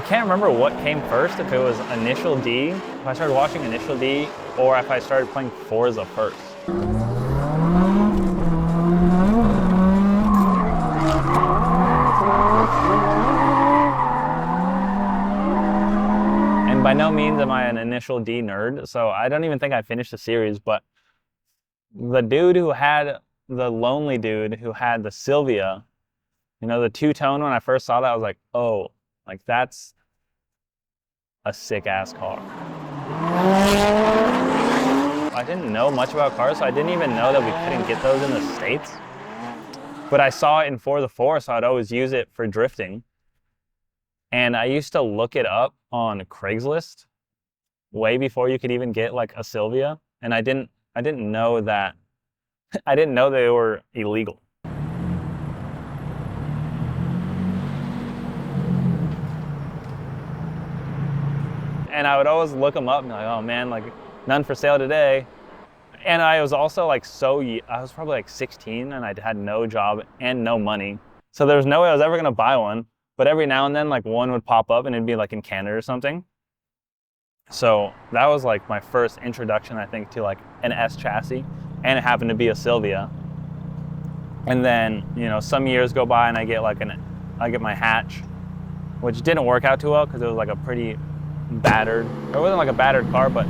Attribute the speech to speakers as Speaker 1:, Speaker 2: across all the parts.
Speaker 1: can't remember what came first, if it was Initial D, if I started watching Initial D, or if I started playing Forza first. And by no means am I an Initial D nerd, so I don't even think I finished the series, but the dude who had, the lonely dude who had the Silvia, you know, the two-tone, when I first saw that, I was like, oh, like that's a sick-ass car. I didn't know much about cars, so I didn't even know that we couldn't get those in the States. But I saw it in Forza 4, so I'd always use it for drifting. And I used to look it up on Craigslist way before you could even get like a Silvia. And I didn't know that, I didn't know they were illegal. And I would always look them up and be like, oh man, like none for sale today. And I was also like I was probably like 16 and I had no job and no money. So there was no way I was ever gonna buy one. But every now and then like one would pop up and it'd be like in Canada or something. So that was like my first introduction, I think, to like an S chassis. And it happened to be a Silvia. And then, you know, some years go by and I get my hatch, which didn't work out too well because it was like a pretty battered, it wasn't like a battered car, but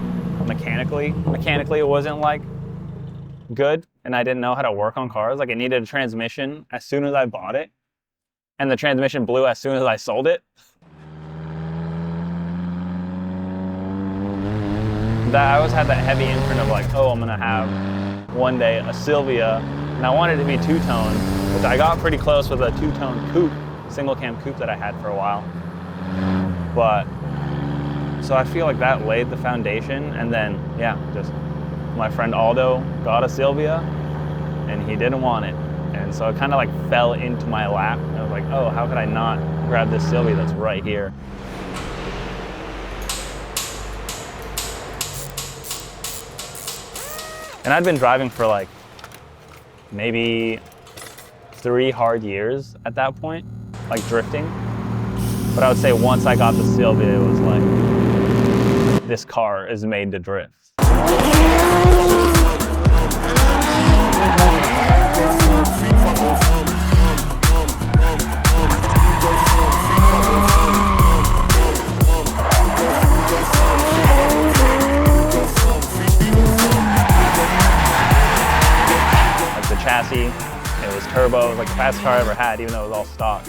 Speaker 1: mechanically it wasn't like good, and I didn't know how to work on cars. Like it needed a transmission as soon as I bought it, and the transmission blew as soon as I sold it. That I always had that heavy imprint of like, oh, I'm gonna have one day a Silvia, and I wanted it to be two-tone, which I got pretty close with a two-tone coupe, single cam coupe that I had for a while. But so I feel like that laid the foundation, and then, yeah, just my friend Aldo got a Silvia, and he didn't want it. And so it kind of like fell into my lap, and I was like, oh, how could I not grab this Silvia that's right here? And I'd been driving for like maybe 3 hard years at that point, like drifting. But I would say once I got the Silvia, it was like, this car is made to drift. Like the chassis, it was turbo, it was like the fastest car I ever had, even though it was all stock.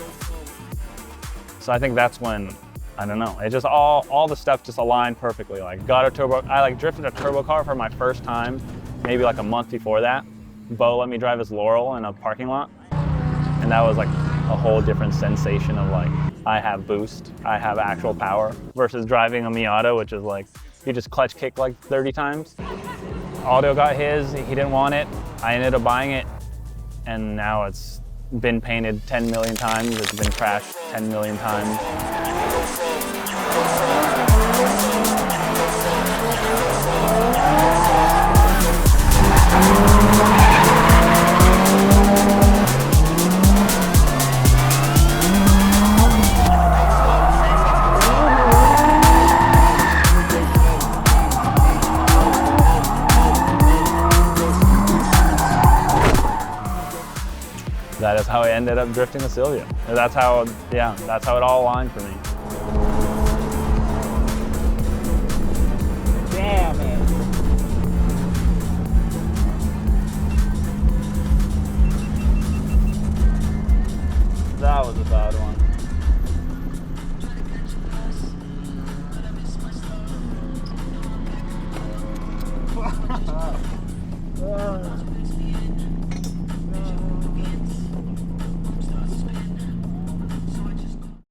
Speaker 1: So I think that's when, I don't know, it just all the stuff just aligned perfectly. Like got a turbo, I like drifted a turbo car for my first time, maybe like a month before that. Bo let me drive his Laurel in a parking lot. And that was like a whole different sensation of like, I have boost, I have actual power, versus driving a Miata, which is like, you just clutch kick like 30 times. Aldo got his, he didn't want it. I ended up buying it, and now it's been painted 10 million times, it's been crashed 10 million times. That is how I ended up drifting a Silvia. That's how, yeah, that's how it all aligned for me.
Speaker 2: Damn it.
Speaker 1: That was a bad one.